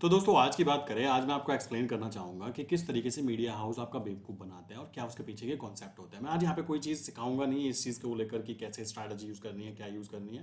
तो दोस्तों आज की बात करें। आज मैं आपको एक्सप्लेन करना चाहूंगा कि किस तरीके से मीडिया हाउस आपका बेवकूफ़ बनाते हैं और क्या उसके पीछे के कॉन्सेप्ट होते हैं। मैं आज यहाँ पे कोई चीज़ सिखाऊंगा नहीं इस चीज़ को लेकर कि कैसे स्ट्रैटेजी यूज़ करनी है, क्या यूज़ करनी है।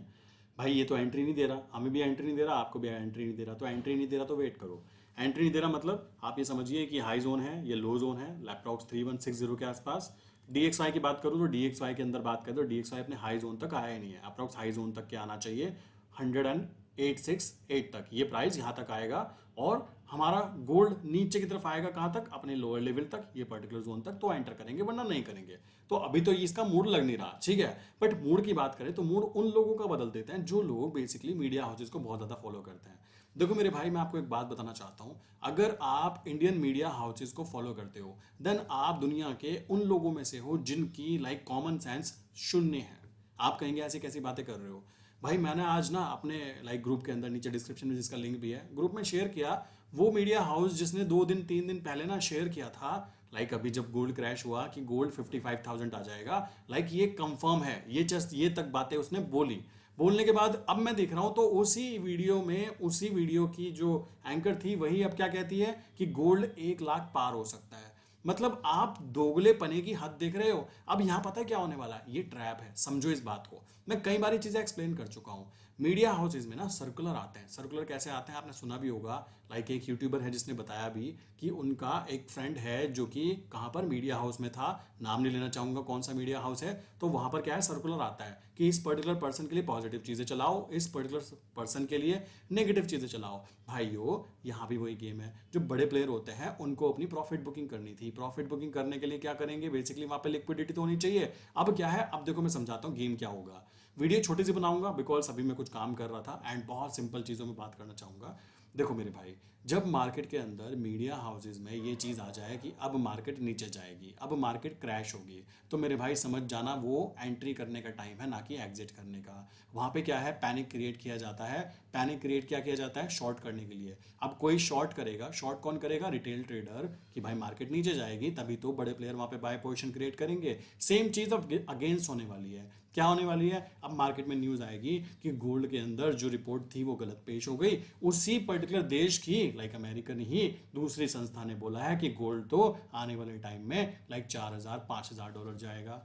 भाई ये तो एंट्री नहीं दे रहा, हमें भी एंट्री नहीं दे रहा, आपको भी एंट्री नहीं दे रहा। तो एंट्री नहीं दे रहा तो वेट करो। एंट्री नहीं दे रहा मतलब आप ये समझिए कि हाई जोन है, ये लो जोन है लैपटॉप 3160 के आसपास। DXY की बात करूँ तो DXY के अंदर बात करें तो DXY अपने हाई जोन तक आया ही नहीं है। अप्रॉक्स हाई जोन तक के आना चाहिए 100.868 तक, ये प्राइस यहाँ तक आएगा। और हमारा गोल्ड नीचे की तरफ आएगा कहाँ तक, अपने लोअर लेवल तक, ये पर्टिकुलर जोन तक, तो एंटर करेंगे वरना नहीं करेंगे। तो अभी तो इसका मूड लग नहीं रहा, ठीक है। बट मूड की बात करें तो मूड उन लोगों का बदल देते हैं जो लोग बेसिकली मीडिया हाउसेज को बहुत ज्यादा फॉलो करते हैं। देखो मेरे भाई, मैं आपको एक बात बताना चाहता हूं। अगर आप इंडियन मीडिया हाउसेज को फॉलो करते हो देन आप दुनिया के उन लोगों में से हो जिनकी लाइक कॉमन सेंस शून्य है। आप कहेंगे ऐसी कैसी बातें कर रहे हो। भाई मैंने आज ना अपने लाइक ग्रुप के अंदर, नीचे डिस्क्रिप्शन में जिसका लिंक भी है, ग्रुप में शेयर किया वो मीडिया हाउस जिसने 2 दिन 3 दिन पहले ना शेयर किया था। लाइक अभी जब गोल्ड क्रैश हुआ कि गोल्ड 55,000 आ जाएगा, लाइक ये कंफर्म है, ये जस्ट ये तक बातें उसने बोली। बोलने के बाद अब मैं देख रहा हूं तो उसी वीडियो की जो एंकर थी वही अब क्या कहती है कि गोल्ड 1 लाख पार हो सकता है। मतलब आप दोगले पने की हद देख रहे हो। अब यहां पता है क्या होने वाला है, ये ट्रैप है, समझो इस बात को। मैं कई बारी चीजें एक्सप्लेन कर चुका हूं। मीडिया हाउसेज में ना सर्कुलर आते हैं। सर्कुलर कैसे आते हैं आपने सुना भी होगा। लाइक एक यूट्यूबर है जिसने बताया भी कि उनका एक फ्रेंड है जो कि कहां पर मीडिया हाउस में था, नाम नहीं लेना चाहूंगा कौन सा मीडिया हाउस है। तो वहां पर क्या है, सर्कुलर आता है कि इस पर्टिकुलर पर्सन के लिए पॉजिटिव चीजें चलाओ, इस पर्टिकुलर पर्सन के लिए नेगेटिव चीजें चलाओ। भाइयों यहाँ भी वही गेम है। जो बड़े प्लेयर होते हैं उनको अपनी प्रॉफिट बुकिंग करनी थी। प्रॉफिट बुकिंग करने के लिए क्या करेंगे, बेसिकली वहां पे लिक्विडिटी तो होनी चाहिए। अब क्या है, अब देखो मैं समझाता हूँ गेम क्या होगा। वीडियो छोटी सी बनाऊंगा बिकॉज अभी मैं कुछ काम कर रहा था एंड बहुत सिंपल चीज़ों में बात करना चाहूंगा। देखो मेरे भाई, जब मार्केट के अंदर मीडिया हाउसेज में ये चीज़ आ जाए कि अब मार्केट नीचे जाएगी, अब मार्केट क्रैश होगी, तो मेरे भाई समझ जाना वो एंट्री करने का टाइम है, ना कि एग्जिट करने का। वहाँ पे क्या है, पैनिक क्रिएट किया जाता है। पैनिक क्रिएट क्या किया जाता है, शॉर्ट करने के लिए। अब कोई शॉर्ट करेगा, शॉर्ट कौन करेगा, रिटेल ट्रेडर, कि भाई मार्केट नीचे जाएगी तभी तो बड़े प्लेयर वहाँ पे बाय पोजीशन क्रिएट करेंगे। सेम चीज़ अब अगेंस्ट होने वाली है। क्या होने वाली है, अब मार्केट में न्यूज़ आएगी कि गोल्ड के अंदर जो रिपोर्ट थी वो गलत पेश हो गई। उसी पर्टिकुलर देश की लाइक अमेरिकन ही दूसरी संस्था ने बोला है कि गोल्ड तो आने वाले टाइम में लाइक 4,000 5,000 डॉलर जाएगा।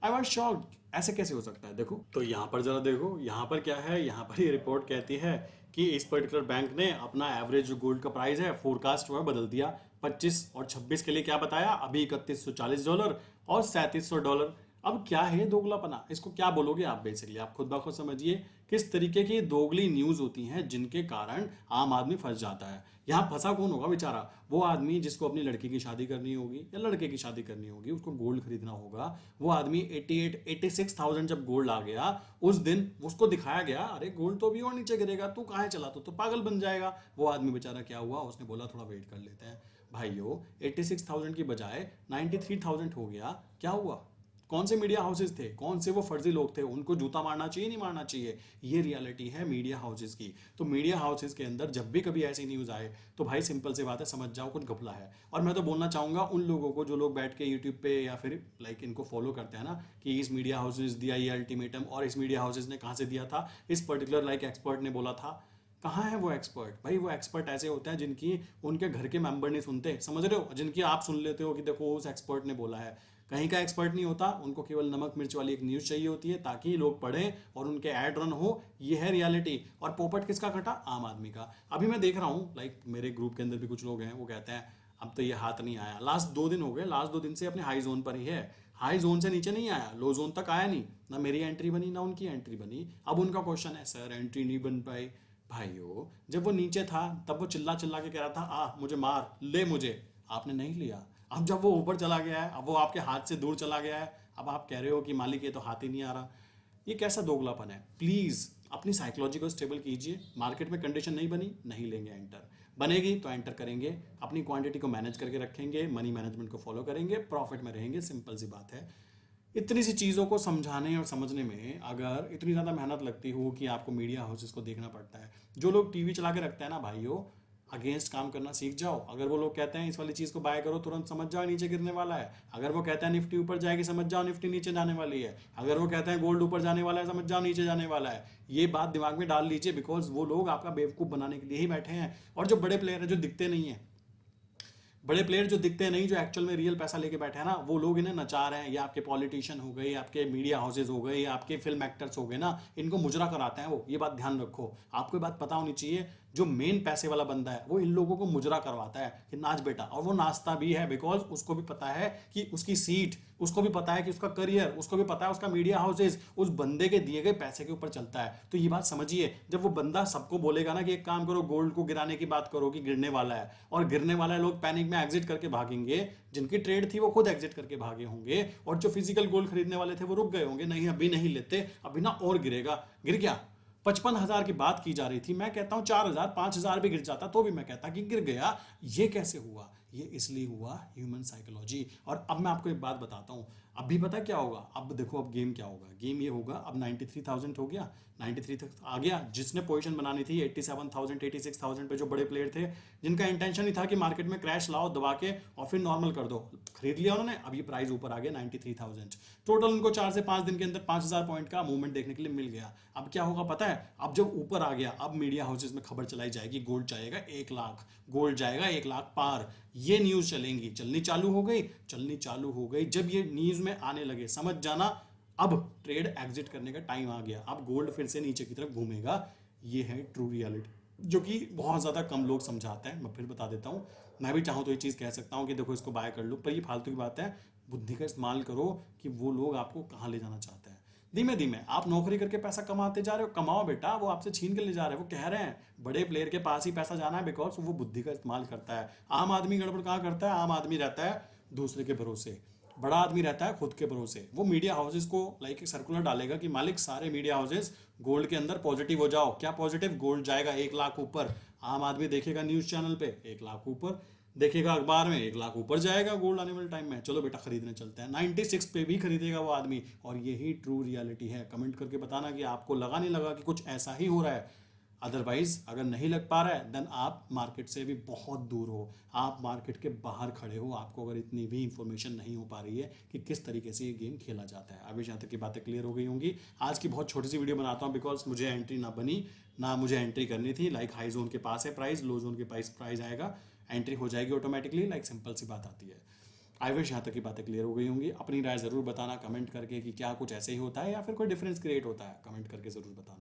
आई वॉज शॉक्ड, ऐसे कैसे हो सकता है। देखो तो यहाँ पर जरा देखो, यहाँ पर क्या है, यहाँ पर ये रिपोर्ट कहती है कि इस पर्टिकुलर बैंक ने अपना एवरेज जो गोल्ड का प्राइस है फोरकास्ट हुआ बदल दिया। 25 और 26 के लिए क्या बताया, अभी 3140 डॉलर और 3700 डॉलर। अब क्या है दोगलापना, इसको क्या बोलोगे आप, बेसिकली आप खुद ब खुद समझिए किस तरीके की दोगली न्यूज होती हैं जिनके कारण आम आदमी फंस जाता है। यहाँ फंसा कौन होगा बेचारा, वो आदमी जिसको अपनी लड़की की शादी करनी होगी या लड़के की शादी करनी होगी, उसको गोल्ड खरीदना होगा। वो आदमी 86,000 जब गोल्ड आ गया उस दिन उसको दिखाया गया, अरे गोल्ड तो अभी और नीचे गिरेगा, तू कहाँ चला, तो पागल बन जाएगा। वो आदमी बेचारा क्या हुआ, उसने बोला थोड़ा वेट कर लेते हैं। भाइयों 86,000 की बजाय 93,000 हो गया, क्या हुआ। कौन से मीडिया हाउसेस थे, कौन से वो फर्जी लोग थे, उनको जूता मारना चाहिए नहीं मारना चाहिए। ये रियलिटी है मीडिया हाउसेस की। तो मीडिया हाउसेस के अंदर जब भी कभी ऐसी न्यूज़ आए तो भाई सिंपल सी बात है, समझ जाओ कुछ घपला है। और मैं तो बोलना चाहूंगा उन लोगों को जो लोग बैठ के यूट्यूब पे या फिर लाइक इनको फॉलो करते हैं ना कि इस मीडिया हाउस ने दिया ये अल्टीमेटम, और इस मीडिया हाउसेस ने कहाँ से दिया था, इस पर्टिकुलर लाइक एक्सपर्ट ने बोला था। कहाँ है वो एक्सपर्ट, भाई वो एक्सपर्ट ऐसे होते हैं जिनकी उनके घर के मेंबर नहीं सुनते, समझ रहे हो, जिनकी आप सुन लेते हो कि देखो उस एक्सपर्ट ने बोला है। कहीं का एक्सपर्ट नहीं होता, उनको केवल नमक मिर्च वाली एक न्यूज़ चाहिए होती है ताकि लोग पढ़ें और उनके ऐड रन हो। ये है रियलिटी। और पोपट किसका कटा, आम आदमी का। अभी मैं देख रहा हूँ लाइक मेरे ग्रुप के अंदर भी कुछ लोग हैं, वो कहते हैं अब तो ये हाथ नहीं आया, लास्ट 2 दिन हो गए, लास्ट 2 दिन से अपने हाई जोन पर ही है। हाई जोन से नीचे नहीं आया, लो जोन तक आया नहीं, ना मेरी एंट्री बनी ना उनकी एंट्री बनी। अब उनका क्वेश्चन है सर एंट्री नहीं बन पाई। भाइयों जब वो नीचे था तब वो चिल्ला चिल्ला के कह रहा था आ मुझे मार ले मुझे, आपने नहीं लिया। अब जब वो ऊपर चला गया है, अब वो आपके हाथ से दूर चला गया है, अब आप कह रहे हो कि मालिक ये तो हाथ ही नहीं आ रहा। ये कैसा दोगलापन है। प्लीज अपनी साइकोलॉजी को स्टेबल कीजिए। मार्केट में कंडीशन नहीं बनी, नहीं लेंगे एंटर, बनेगी तो एंटर करेंगे, अपनी क्वांटिटी को मैनेज करके रखेंगे, मनी मैनेजमेंट को फॉलो करेंगे, प्रॉफिट में रहेंगे, सिंपल सी बात है। इतनी सी चीज़ों को समझाने और समझने में अगर इतनी ज़्यादा मेहनत लगती हो कि आपको मीडिया हाउसेस को देखना पड़ता है, जो लोग टीवी चला के रखते हैं ना भाइयों, अगेंस्ट काम करना सीख जाओ। अगर वो लोग कहते हैं इस वाली चीज को बाय करो, तुरंत समझ जाओ नीचे गिरने वाला है। अगर वो कहते हैं निफ्टी ऊपर जाएगी, समझ जाओ निफ्टी नीचे जाने वाली है। अगर वो कहते हैं गोल्ड ऊपर जाने वाला है, समझ जाओ नीचे जाने वाला है। ये बात दिमाग में डाल लीजिए, बिकॉज वो लोग आपका बेवकूफ बनाने के लिए ही बैठे हैं। और जो बड़े प्लेयर हैं जो दिखते नहीं है, बड़े प्लेयर जो दिखते नहीं, जो एक्चुअल में रियल पैसा लेके बैठे हैं ना, वो लोग इन्हें नचा रहे हैं। ये आपके पॉलिटिशियन हो गए, आपके मीडिया हाउसेज हो गए, आपके फिल्म एक्टर्स हो गए ना, इनको मुजरा कराते हैं वो। ये बात ध्यान रखो, आपको ये बात पता होनी चाहिए। जो मेन पैसे वाला बंदा है वो इन लोगों को मुजरा करवाता है कि नाच बेटा, और वो नाचता भी है बिकॉज उसको भी पता है कि उसकी सीट, उसको भी पता है कि उसका करियर, उसको भी पता है उसका मीडिया हाउसेज उस बंदे के दिए गए पैसे के ऊपर चलता है। तो ये बात समझिए, जब वो बंदा सबको बोलेगा ना कि एक काम करो, गोल्ड को गिराने की बात करो कि गिरने वाला है, और गिरने वाला है, लोग पैनिक में एग्जिट करके भागेंगे। जिनकी ट्रेड थी वो खुद एग्जिट करके भागे होंगे, और जो फिजिकल गोल्ड खरीदने वाले थे वो रुक गए होंगे, नहीं अभी नहीं लेते, अभी ना और गिरेगा। गिर गया, 55,000 की बात की जा रही थी, मैं कहता हूं 4,000 5,000 भी गिर जाता तो भी मैं कहता कि गिर गया। ये कैसे हुआ? ये इसलिए हुआ ह्यूमन साइकोलॉजी। और अब मैं आपको एक बात बताता हूं, अभी पता क्या होगा? अब देखो, अब गेम क्या होगा? गेम ये होगा, अब 93,000 हो गया, 93 तक आ गया। जिसने पोजीशन बनानी थी 87,000 86,000 पे, जो बड़े प्लेयर थे, जिनका इंटेंशन ही था कि मार्केट में क्रैश लाओ दबा के और फिर नॉर्मल कर दो, खरीद लिया उन्होंने। अब ये प्राइस ऊपर आ गया 93,000। टोटल उनको 4 से 5 दिन के अंदर 5,000 पॉइंट का मूवमेंट देखने के लिए मिल गया। अब क्या होगा पता है? अब जब ऊपर आ गया, अब मीडिया हाउसेज में खबर चलाई जाएगी गोल्ड जाएगा 1 लाख, गोल्ड जाएगा 1 लाख पार। ये न्यूज चलेंगी, चलनी चालू हो गई, चलनी चालू हो गई। जब ये न्यूज में आने लगे, समझ जाना अब ट्रेड एग्जिट करने का टाइम आ गया। अब गोल्ड फिर से नीचे की तरफ घूमेगा। ये है ट्रू रियलिटी, जो कि बहुत ज़्यादा कम लोग समझाते हैं। मैं फिर बता देता हूँ, मैं भी चाहूँ तो ये चीज़ कह सकता हूँ कि देखो इसको बाय कर लो, पर ये फालतू की बात है। बुद्धि का इस्तेमाल करो कि वो लोग आपको कहाँ ले जाना चाहते हैं। धीमे धीमे आप नौकरी करके पैसा कमाते जा रहे हो, कमाओ बेटा, वो आपसे छीन के ले जा रहे हैं। वो कह रहे हैं बड़े प्लेयर के पास ही पैसा जाना है, बिकॉज वो बुद्धि का इस्तेमाल करता है। आम आदमी गड़बड़ कहाँ करता है? आम आदमी रहता है दूसरे के भरोसे, बड़ा आदमी रहता है खुद के भरोसे। वो मीडिया हाउसेज को लाइक एक सर्कुलर डालेगा कि मालिक सारे मीडिया हाउसेज गोल्ड के अंदर पॉजिटिव हो जाओ। क्या पॉजिटिव? गोल्ड जाएगा 1 लाख ऊपर। आम आदमी देखेगा न्यूज चैनल पे 1 लाख ऊपर, देखेगा अखबार में 1 लाख ऊपर जाएगा गोल्ड आने वाले टाइम में, चलो बेटा खरीदने चलते हैं। 96 पे भी खरीदेगा वो आदमी। और यही ट्रू रियलिटी है। कमेंट करके बताना कि आपको लगा नहीं लगा कि कुछ ऐसा ही हो रहा है। अदरवाइज अगर नहीं लग पा रहा है, देन आप मार्केट से भी बहुत दूर हो, आप मार्केट के बाहर खड़े हो। आपको अगर इतनी भी इंफॉर्मेशन नहीं हो पा रही है कि किस तरीके से ये गेम खेला जाता है। अभी जहाँ तक की बातें क्लियर हो गई होंगी। आज की बहुत छोटी सी वीडियो बनाता हूँ, बिकॉज मुझे एंट्री ना बनी, ना मुझे एंट्री करनी थी। लाइक हाई जोन के पास है प्राइस, लो जोन के पास प्राइस आएगा, एंट्री हो जाएगी ऑटोमेटिकली। लाइक सिंपल सी बात आती है। आई विश यहाँ तक की बातें क्लियर हो गई होंगी। अपनी राय ज़रूर बताना कमेंट करके कि क्या कुछ ऐसे ही होता है या फिर कोई डिफरेंस क्रिएट होता है, कमेंट करके ज़रूर बताना।